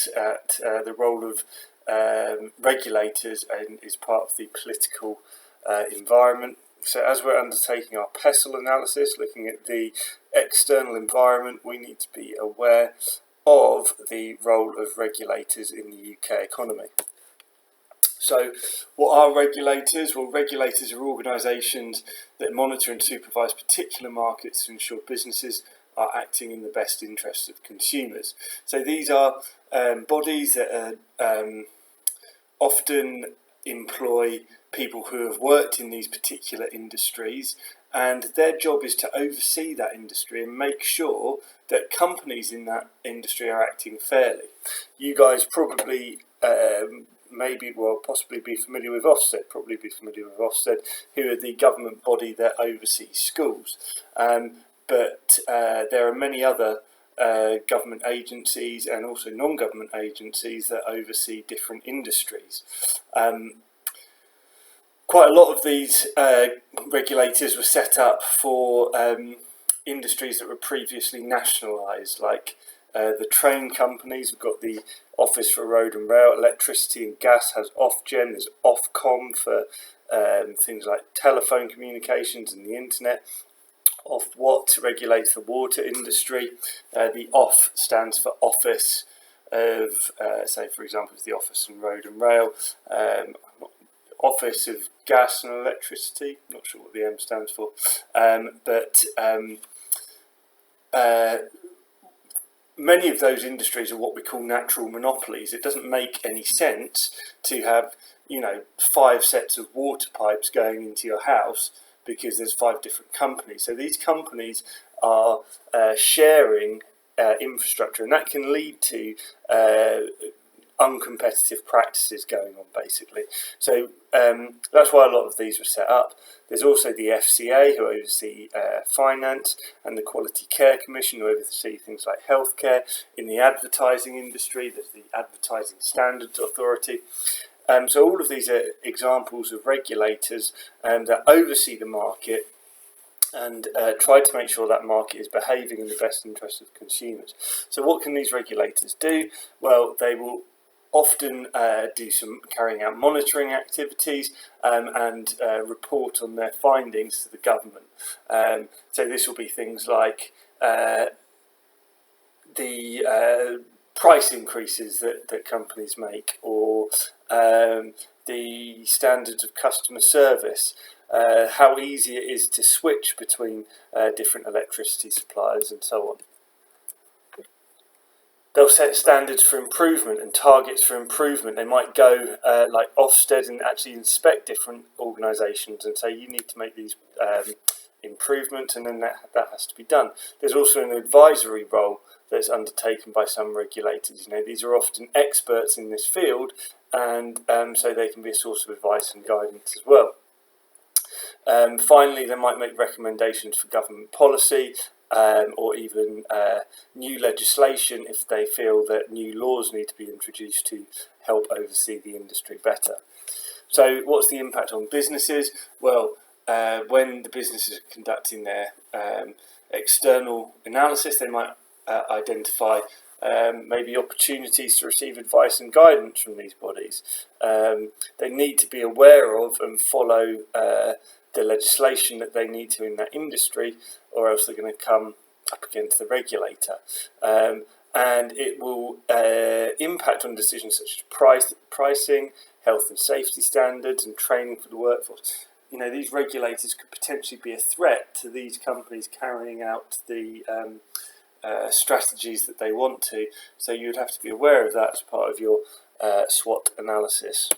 at the role of regulators and is part of the political environment. So as we're undertaking our PESTLE analysis, looking at the external environment, we need to be aware of the role of regulators in the UK economy. So what are regulators? Well, regulators are organisations that monitor and supervise particular markets to ensure businesses are acting in the best interests of consumers. So these are bodies that often employ people who have worked in these particular industries, and their job is to oversee that industry and make sure that companies in that industry are acting fairly. You guys probably possibly be familiar with Ofsted, who are the government body that oversees schools. But there are many other government agencies and also non-government agencies that oversee different industries. Quite a lot of these regulators were set up for industries that were previously nationalised, like the train companies. We've got the Office for Road and Rail. Electricity and gas has Ofgem. There's Ofcom for things like telephone communications and the internet. Ofwat regulates the water industry. The Off stands for Office of, say for example, it's the Office of Road and Rail. Office of Gas and Electricity, not sure what the M stands for, many of those industries are what we call natural monopolies. It doesn't make any sense to have, 5 sets of water pipes going into your house because there's 5 different companies. So these companies are sharing infrastructure, and that can lead to uncompetitive practices going on, basically. So that's why a lot of these were set up. There's also the FCA, who oversee finance, and the Quality Care Commission, who oversee things like healthcare. In the advertising industry, there's the Advertising Standards Authority. So all of these are examples of regulators that oversee the market and try to make sure that market is behaving in the best interest of consumers. So what can these regulators do? Well, they will often do some carrying out monitoring activities and report on their findings to the government. So this will be things like the price increases that companies make, or the standards of customer service, how easy it is to switch between different electricity suppliers and so on. They'll set standards for improvement and targets for improvement. They might go like Ofsted and actually inspect different organisations and say you need to make these improvements, and then that has to be done. There's also an advisory role that's undertaken by some regulators. These are often experts in this field, and so they can be a source of advice and guidance as well. Finally, they might make recommendations for government policy, or even new legislation if they feel that new laws need to be introduced to help oversee the industry better. So what's the impact on businesses? Well, when the businesses are conducting their external analysis, they might identify maybe opportunities to receive advice and guidance from these bodies. They need to be aware of and follow the legislation that they need to in that industry, or else they're going to come up against the regulator. And it will impact on decisions such as pricing, health and safety standards, and training for the workforce. These regulators could potentially be a threat to these companies carrying out the strategies that they want to. So you'd have to be aware of that as part of your SWOT analysis.